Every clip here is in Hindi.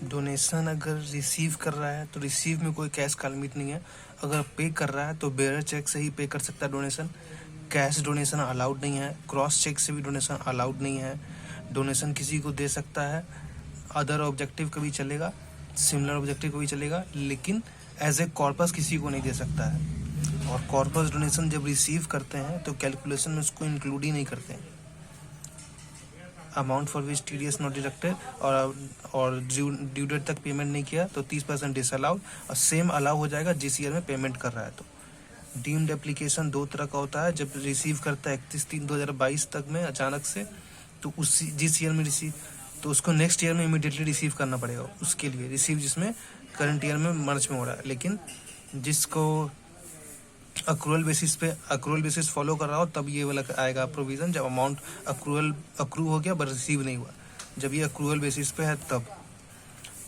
डोनेशन अगर रिसीव कर रहा है तो रिसीव में कोई कैश का लिमिट नहीं है। अगर पे कर रहा है तो बेयर चेक से ही पे कर सकता है डोनेशन। कैश डोनेशन अलाउड नहीं है। क्रॉस चेक से भी डोनेशन अलाउड नहीं है। डोनेशन किसी को दे सकता है, अदर ऑब्जेक्टिव का भी चलेगा, सिमिलर ऑब्जेक्टिव का भी चलेगा, लेकिन एज ए कॉर्पस किसी को नहीं दे सकता है। और कॉर्पस डोनेशन जब रिसीव करते हैं तो कैलकुलेशन में उसको इंक्लूड ही नहीं करते हैं। Amount for which TDS not deducted और ड्यू डेट तक पेमेंट नहीं किया तो 30% डिसअलाउड, और सेम अलाउ हो जाएगा जिस ईयर में पेमेंट कर रहा है। तो डीम्ड एप्लीकेशन दो तरह का होता है। जब रिसीव करता है 31/3/2022 तक में अचानक से, तो उसी जिस ईयर में रिसीव, तो उसको नेक्स्ट ईयर में इमीडिएटली रिसीव करना पड़ेगा उसके लिए रिसीव जिसमें करंट ईयर में मार्च में हो रहा है। लेकिन जिसको अक्रूवल बेसिस फॉलो कर रहा हो तब ये वाला आएगा प्रोविज़न, जब अमाउंट अक्रू हो गया बट रिसीव नहीं हुआ। जब ये अक्रूवल बेसिस पे है तब,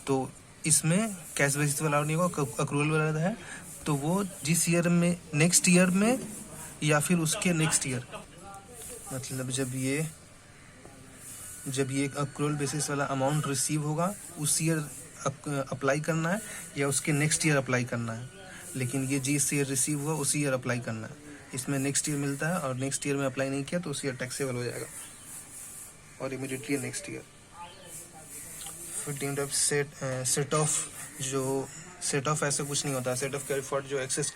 तो इसमें कैश बेसिस वाला नहीं होगा, अक्रूवल वाला है। तो वो जिस ईयर में, नेक्स्ट ईयर में या फिर उसके नेक्स्ट ईयर, मतलब जब ये अक्रूवल बेसिस वाला अमाउंट रिसीव होगा उस ईयर अप्लाई करना है या उसके नेक्स्ट ईयर अप्लाई करना है। लेकिन ये जिस ईयर रिसीव हुआ उसी ईयर अप्लाई करना है। इसमें नेक्स्ट ईयर मिलता है और नेक्स्ट ईयर में अप्लाई नहीं किया तो उस ईयर टैक्सेबल हो जाएगा और इमीडिएटली नेक्स्ट ईयर। फिर डीम्ड अप सेट ऑफ, जो सेट ऑफ ऐसे कुछ नहीं होता है। सेट ऑफ कैरी फॉरवर्ड जो एक्सेस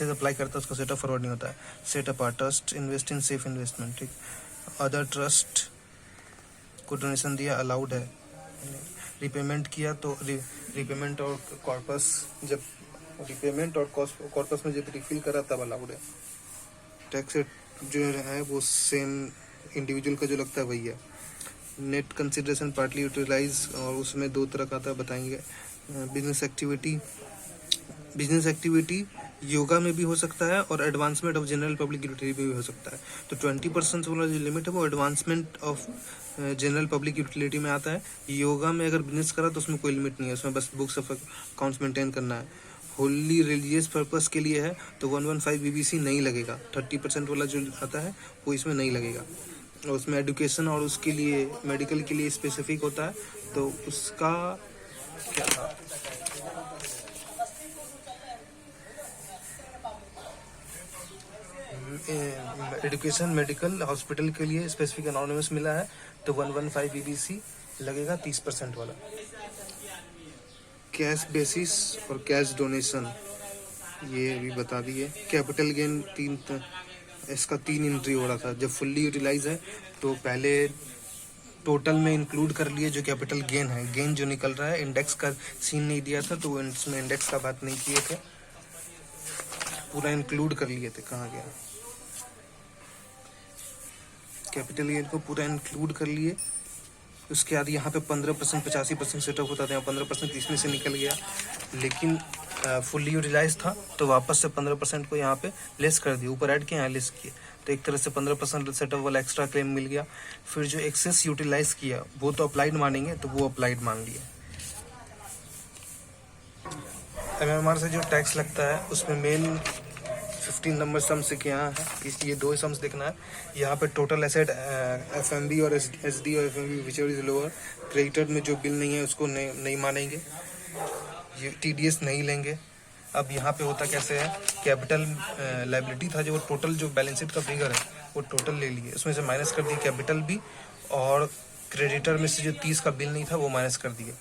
अप्लाई करता है उसका सेट ऑफ फॉरवर्ड नहीं होता है। Set up trust invest in safe investment, ठीक। अदर ट्रस्ट को डोनेशन दिया अलाउड है। रिपेमेंट किया तो रिपेमेंट और कॉर्पस, जब रिपेमेंट और कॉर्पस में जब रिफिल करा तब अलाउड है। टैक्स जो है वो सेम इंडिविजुअल का जो लगता है वही है। नेट कंसिडरेशन पार्टली यूटिलाइज, और उसमें दो तरह का आता है, बताएंगे। बिजनेस एक्टिविटी योगा में भी हो सकता है और advancement of general public utility में भी हो सकता है। तो 20% वाला जो लिमिट है वो advancement of general public utility में आता है। योगा में अगर बिजनेस करा तो उसमें कोई लिमिट नहीं है, उसमें बस बुक्स ऑफ अकाउंट्स मेंटेन करना है। होली रिलीजियस पर्पस के लिए है तो 115 BBC नहीं लगेगा। 30% वाला जो आता है वो इसमें नहीं लगेगा। और उसमें एजुकेशन और उसके लिए मेडिकल के लिए स्पेसिफिक होता है, तो उसका क्या था, एजुकेशन मेडिकल हॉस्पिटल के लिए स्पेसिफिक अनोनिमस मिला है तो 115 BBC लगेगा 30% वाला। कैश बेसिस और कैश डोनेशन ये भी बता दिए। कैपिटल गेन इसका 3 एंट्री हो रहा था। जब फुल्ली यूटिलाइज है तो पहले टोटल में इंक्लूड कर लिए जो कैपिटल गेन है, गेन जो निकल रहा है। इंडेक्स का सीन नहीं दिया था तो इसमें इंडेक्स का बात नहीं किए थे, पूरा इंक्लूड कर लिए थे। कहाँ गया, कैपिटल गेन को पूरा इंक्लूड कर लिए। उसके बाद यहाँ पे 15% 85% सेटअप होता था, 15% इसमें से निकल गया। लेकिन फुल्ली यूटिलाइज था तो वापस से 15% को यहाँ पे लेस कर दिया, ऊपर ऐड किया, यहाँ लेस किए, तो एक तरह से 15% सेटअप वाला एक्स्ट्रा क्लेम मिल गया। फिर जो एक्सेस यूटिलाइज किया वो तो अप्लाइड मानेंगे, तो वो अप्लाइड मान लिया। MMR से जो टैक्स लगता है उसमें मेन 15 नंबर सम्स क्या है, ये 2 सम्स देखना है। यहाँ पे टोटल एसेट FMB और SD और FMB whichever is lower. Creditor में जो बिल नहीं है उसको नहीं मानेंगे, ये TDS नहीं लेंगे। अब यहाँ पे होता कैसे है, कैपिटल लायबिलिटी था जो वो टोटल जो बैलेंस शीट का फिगर है वो टोटल ले लिए, उसमें से माइनस कर दिए कैपिटल भी, और क्रेडिटर में से जो 30 का बिल नहीं था वो माइनस कर दिए।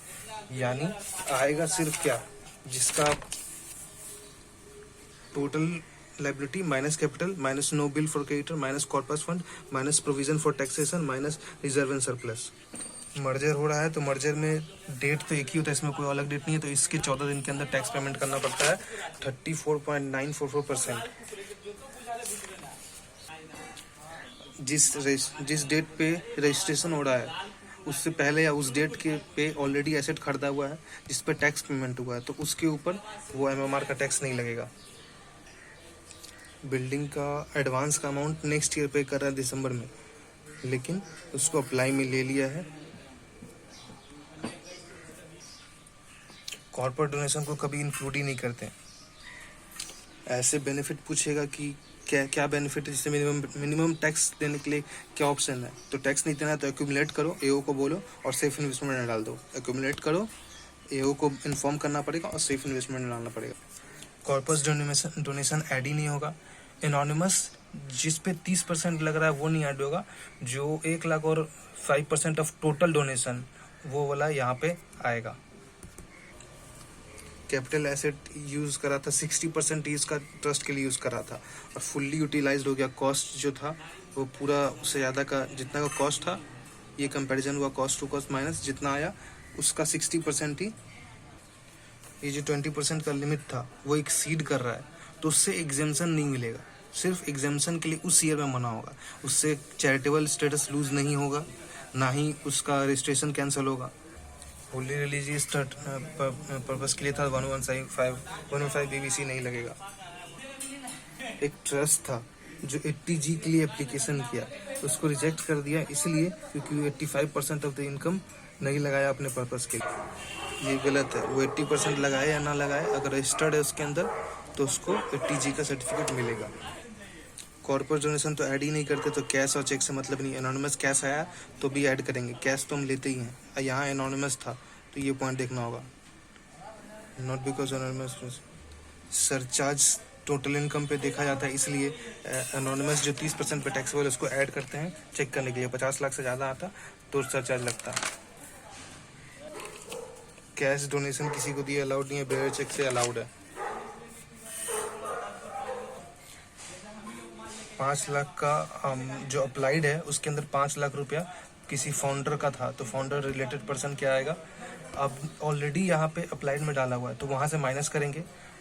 यानी आएगा सिर्फ क्या, जिसका total liability minus capital minus no bill for creditor minus corpus fund minus provision for taxation minus reserve and surplus. Merger हो रहा है तो मर्जर में डेट तो एक ही होता है, इसमें कोई अलग डेट नहीं है, तो इसके 14 दिन के अंदर टैक्स पेमेंट करना पड़ता है 34.944%। जिस डेट पे रजिस्ट्रेशन हो रहा है उससे पहले या उस डेट के पे ऑलरेडी एसेट खरीदा हुआ है जिस पे टैक्स पेमेंट हुआ है, तो उसके ऊपर वो MMR का टैक्स नहीं लगेगा। बिल्डिंग का एडवांस का अमाउंट नेक्स्ट ईयर पे कर रहा है दिसंबर में, लेकिन उसको अप्लाई में ले लिया है। कॉर्पोरेट डोनेशन को कभी इंक्लूड ही नहीं करते। ऐसे बेनिफिट पूछेगा कि क्या बेनिफिट है, जिससे मिनिमम टैक्स देने के लिए क्या ऑप्शन है। तो टैक्स नहीं देना है तो एक्यूमुलेट करो, AO को बोलो और सेफ इन्वेस्टमेंट में डाल दो। एक्यूमुलेट करो एओ को इन्फॉर्म करना पड़ेगा और सेफ इन्वेस्टमेंट डालना पड़ेगा। कॉर्पस डोनेशन ऐड ही नहीं होगा। एनोनिमस जिस पे 30% लग रहा है वो नहीं ऐड होगा। जो 1 लाख और 5% ऑफ टोटल डोनेशन वो वाला यहाँ पे आएगा। कैपिटल एसेट यूज़ करा था 60% ही इसका ट्रस्ट के लिए यूज़ करा था और फुल्ली यूटिलाइज्ड हो गया। कॉस्ट जो था वो पूरा उससे ज़्यादा का जितना का कॉस्ट था, ये कंपैरिजन हुआ कॉस्ट टू कॉस्ट माइनस जितना आया उसका 60% ही, ये जो 20% का लिमिट था वो एक्सीड कर रहा है तो उससे एग्जेम्पशन नहीं मिलेगा। सिर्फ एग्जेम्पशन के लिए उस ईयर में मना होगा, उससे चैरिटेबल स्टेटस लूज नहीं होगा, ना ही उसका रजिस्ट्रेशन कैंसिल होगा। होली रिलीजियस पर्पस के लिए था 115 बीबीसी नहीं लगेगा। एक ट्रस्ट था जो 80G के लिए एप्लीकेशन किया, उसको रिजेक्ट कर दिया इसलिए क्योंकि 85% ऑफ द इनकम नहीं लगाया अपने पर्पस के लिए। ये गलत है, वो 80% लगाए या ना लगाए, अगर रजिस्टर्ड है उसके अंदर तो उसको 80G का सर्टिफिकेट मिलेगा। कॉर्पोरेट डोनेशन तो ऐड ही नहीं करते, तो कैश और चेक से मतलब नहीं। एनोनिमस कैश आया तो भी ऐड करेंगे, कैश तो हम लेते ही हैं। यहाँ एनोनिमस था तो ये पॉइंट देखना होगा। Not because anonymous surcharge total income पे देखा जाता है, इसलिए एनोनिमस जो 30% पे टैक्सेबल है उसको ऐड करते हैं चेक करने के लिए। 50 लाख से ज़्यादा आता तो सरचार्ज लगता। कैश डोनेशन किसी को दिए अलाउड नहीं है, बेयर चेक से अलाउड है। 5 लाख का जो अप्लाइड है उसके अंदर 5 लाख रुपया किसी फाउंडर का था, तो फाउंडर रिलेटेड पर्सन क्या आएगा, अब ऑलरेडी यहाँ पे अप्लाइड में डाला हुआ है तो वहाँ से माइनस करेंगे,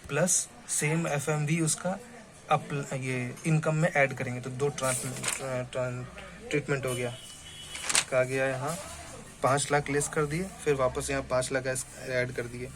प्लस सेम FMV उसका ये इनकम में ऐड करेंगे, तो 2 ट्रीटमेंट हो गया। कहा गया यहाँ 5 लाख लेस कर दिए, फिर वापस यहाँ 5 लाख ऐड कर दिए।